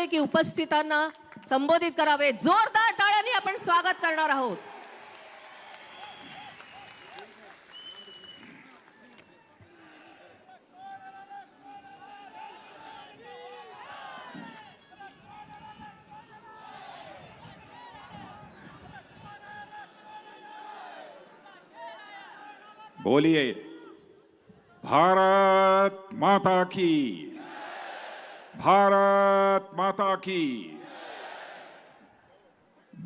यापैकी उपस्थितांना संबोधित करावे. जोरदार टाळ्यांनी आपण स्वागत करणार आहोत. बोलिए भारत माता की, भारत माता की.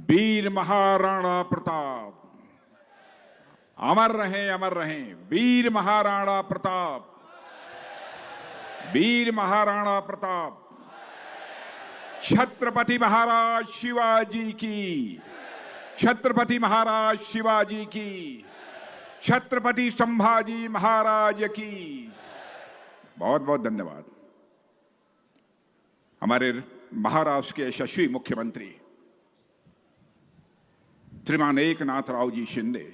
वीर महाराणा प्रताप अमर रहें, अमर रहें. वीर महाराणा प्रताप, वीर महाराणा प्रताप. छत्रपति महाराज शिवाजी की, छत्रपति महाराज शिवाजी की, छत्रपति संभाजी महाराज की. बहुत बहुत धन्यवाद. हमारे महाराष्ट्र के यशस्वी मुख्यमंत्री श्रीमान एकनाथ राव जी शिंदे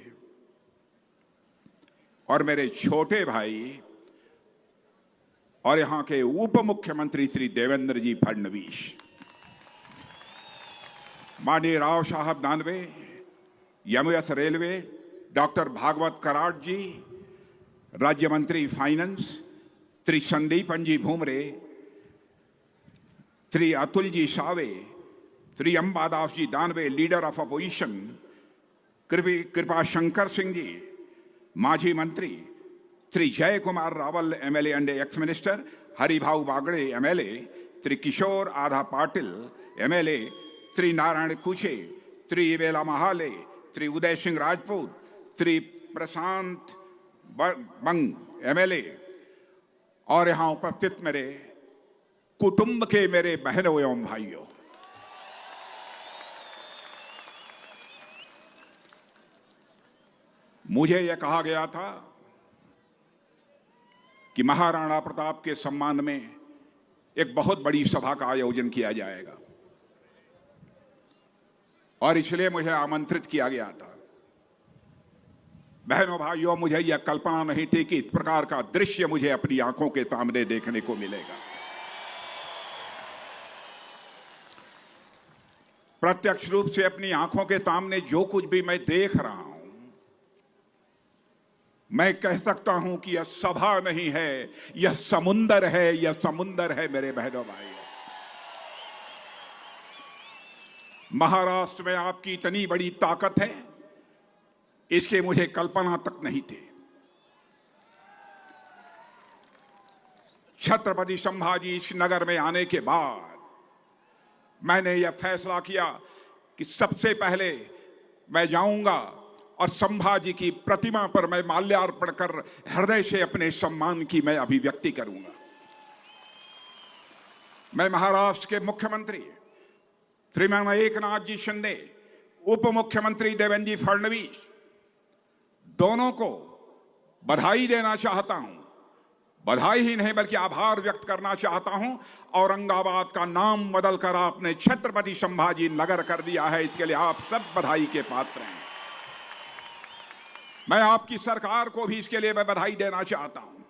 और मेरे छोटे भाई और यहां के उप मुख्यमंत्री श्री देवेंद्र जी फडणवीस, माननीय राव साहब दानवे, यमुना रेलवे डॉक्टर भागवत कराड़ जी, राज्य मंत्री finance Shri Sandipan ji Bhumre, Shri Atul ji Save, Shri Ambadas ji Danve leader of opposition, Kripa Shankar Singh ji माजी मंत्री, Shri Jaykumar Rawal MLA and ex minister, Haribhau Bagade MLA, Shri Kishor आधा पाटिल एमएलए, श्री नारायण कुचे, श्री इवेला महाले, श्री उदय सिंह राजपूत, श्री प्रशांत बंग एमएलए और यहां उपस्थित मेरे कुटुंब के मेरे बहनों एवं भाइयों, मुझे यह कहा गया था कि महाराणा प्रताप के सम्मान में एक बहुत बड़ी सभा का आयोजन किया जाएगा और इसलिए मुझे आमंत्रित किया गया था. बहनों भाइयों, मुझे यह कल्पना नहीं थी कि इस प्रकार का दृश्य मुझे अपनी आंखों के सामने देखने को मिलेगा. प्रत्यक्ष रूप से अपनी आंखों के सामने जो कुछ भी मैं देख रहा हूं, मैं कह सकता हूं कि यह सभा नहीं है, यह समुंदर है, यह समुंदर है मेरे बहनों भाइयों. महाराष्ट्र में आपकी इतनी बड़ी ताकत है, इसके मुझे कल्पना तक नहीं थी. छत्रपति संभाजी इस नगर में आने के बाद मैंने यह फैसला किया कि सबसे पहले मैं जाऊंगा और संभाजी की प्रतिमा पर मैं माल्यार्पण कर हृदय से अपने सम्मान की मैं अभिव्यक्ति करूंगा. मैं महाराष्ट्र के मुख्यमंत्री श्रीमान एकनाथ जी शिंदे, उप मुख्यमंत्री देवेंद्र जी फडणवीस, दोनों को बधाई देना चाहता हूं. बधाई ही नहीं बल्कि आभार व्यक्त करना चाहता हूं. औरंगाबाद का नाम बदलकर आपने छत्रपति संभाजी नगर कर दिया है, इसके लिए आप सब बधाई के पात्र हैं. मैं आपकी सरकार को भी इसके लिए मैं बधाई देना चाहता हूं.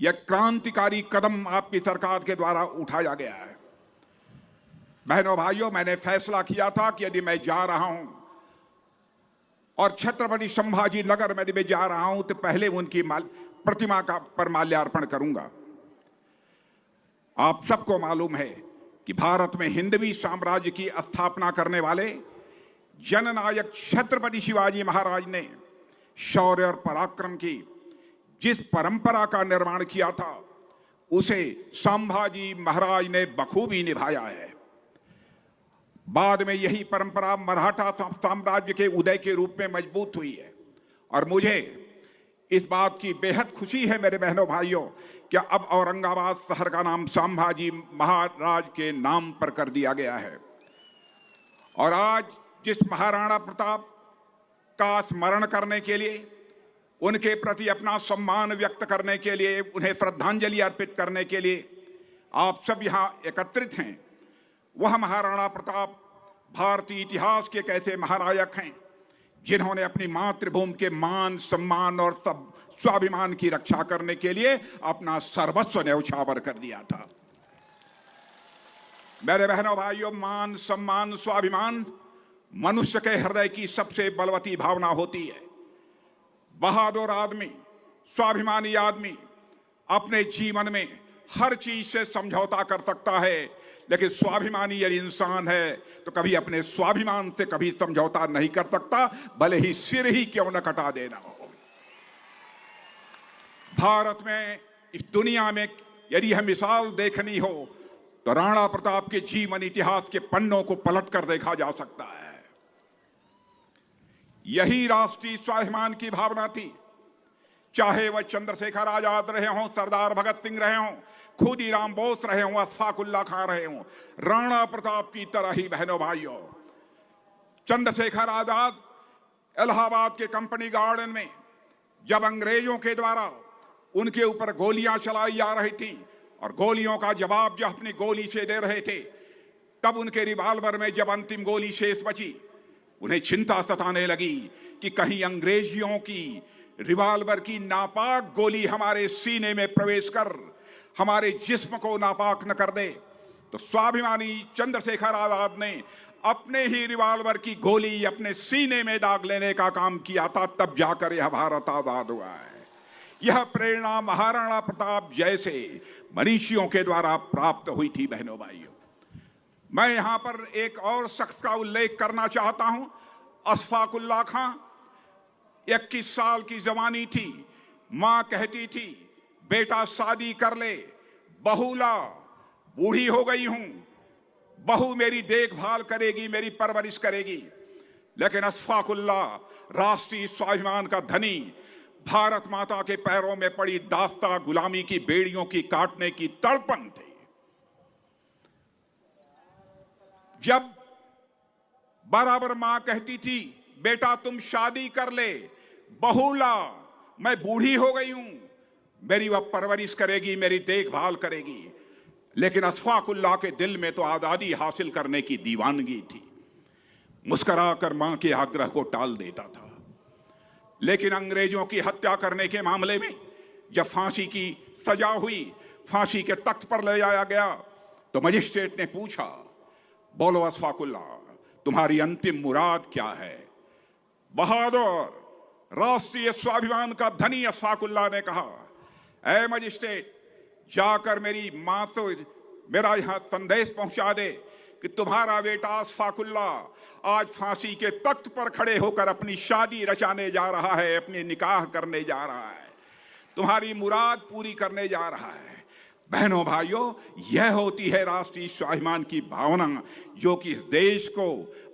यह क्रांतिकारी कदम आपकी सरकार के द्वारा उठाया गया है. बहनों भाइयों, मैंने फैसला किया था कि यदि मैं जा रहा हूं और छत्रपति संभाजी नगर में मैं जा रहा हूं तो पहले उनकी प्रतिमा का पर माल्यार्पण करूंगा. आप सबको मालूम है कि भारत में हिंदवी साम्राज्य की स्थापना करने वाले जननायक छत्रपति शिवाजी महाराज ने शौर्य और पराक्रम की जिस परंपरा का निर्माण किया था, उसे संभाजी महाराज ने बखूबी निभाया है. बाद में यही परंपरा मराठा साम्राज्य के उदय के रूप में मजबूत हुई है और मुझे इस बात की बेहद खुशी है मेरे बहनों भाइयों कि अब औरंगाबाद शहर का नाम संभाजी महाराज के नाम पर कर दिया गया है. और आज जिस महाराणा प्रताप का स्मरण करने के लिए, उनके प्रति अपना सम्मान व्यक्त करने के लिए, उन्हें श्रद्धांजलि अर्पित करने के लिए आप सब यहां एकत्रित हैं, वह महाराणा प्रताप भारतीय इतिहास के कैसे महानायक हैं जिन्होंने अपनी मातृभूमि के मान, सम्मान और स्वाभिमान की रक्षा करने के लिए अपना सर्वस्व न्यौछावर कर दिया था. मेरे बहनों भाइयों, मान सम्मान स्वाभिमान मनुष्य के हृदय की सबसे बलवती भावना होती है। बहादुर आदमी, स्वाभिमानी आदमी अपने जीवन में हर चीज से समझौता कर सकता है, लेकिन स्वाभिमानी यदि इंसान है तो कभी अपने स्वाभिमान से कभी समझौता नहीं कर सकता, भले ही सिर ही क्यों न कटा देना हो। भारत में, इस दुनिया में यदि यह मिसाल देखनी हो तो राणा प्रताप के जीवन इतिहास के पन्नों को पलट कर देखा जा सकता है। यही राष्ट्रीय स्वाभिमान की भावना थी, चाहे वह चंद्रशेखर आजाद रहे हों, सरदार भगत सिंह रहे हों, खुदीराम बोस रहे हों, अशफाक उल्लाह खां रहे हों, राणा प्रताप की तरह ही बहनों भाइयों, चंद्रशेखर आजाद इलाहाबाद के कंपनी गार्डन में जब अंग्रेजों के द्वारा उनके ऊपर गोलियां चलाई जा रही थी और गोलियों का जवाब जब अपनी गोली से दे रहे थे, तब उनके रिवाल्वर में जब अंतिम गोली शेष बची, उन्हें चिंता सताने लगी कि कहीं अंग्रेजियों की रिवाल्वर की नापाक गोली हमारे सीने में प्रवेश कर हमारे जिस्म को नापाक न कर दे। तो स्वाभिमानी चंद्रशेखर आजाद ने अपने ही रिवाल्वर की गोली अपने सीने में दाग लेने का काम किया था, तब जाकर यह भारत आजाद हुआ है। यह प्रेरणा महाराणा प्रताप जैसे मनीषियों के द्वारा प्राप्त हुई थी। बहनों भाइयों, मैं यहां पर एक और शख्स का उल्लेख करना चाहता हूं, अशफाक उल्लाह खां। 21 साल की जवानी थी, मां कहती थी बेटा शादी कर ले, बहू ला, बूढ़ी हो गई हूं, बहू मेरी देखभाल करेगी, मेरी परवरिश करेगी। लेकिन अशफाक उल्लाह राष्ट्रीय स्वाभिमान का धनी भारत माता के पैरों में पड़ी दास्ता गुलामी की बेड़ियों की काटने की तड़पन थी। जब बराबर मां कहती थी बेटा तुम शादी कर ले, बहू ला, मैं बूढ़ी हो गई हूं, मेरी वह परवरिश करेगी, मेरी देखभाल करेगी। लेकिन अशफाक उल्लाह के दिल में तो आजादी हासिल करने की दीवानगी थी। मुस्कुराकर मां के आग्रह को टाल देता था। लेकिन अंग्रेजों की हत्या करने के मामले में जब फांसी की सजा हुई, फांसी के तख्त पर ले जाया गया, तो मजिस्ट्रेट ने पूछा, बोलो अशफाक उल्लाह, तुम्हारी अंतिम मुराद क्या है? बहादुर राष्ट्रीय स्वाभिमान का धनी अशफाक उल्लाह ने कहा, ऐ मजिस्ट्रेट, जाकर मेरी मां तो मेरा यहां संदेश पहुंचा दे कि तुम्हारा बेटा अशफाक उल्लाह आज फांसी के तख्त पर खड़े होकर अपनी शादी रचाने जा रहा है, अपनी निकाह करने जा रहा है, तुम्हारी मुराद पूरी करने जा रहा है। बहनों भाइयों, यह होती है राष्ट्रीय स्वाभिमान की भावना, जो कि इस देश को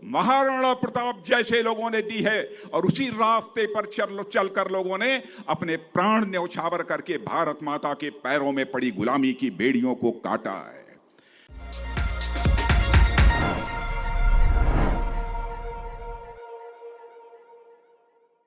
महाराणा प्रताप जैसे लोगों ने दी है, और उसी रास्ते पर चलकर लोगों ने अपने प्राण न्यौछावर करके भारत माता के पैरों में पड़ी गुलामी की बेड़ियों को काटा है।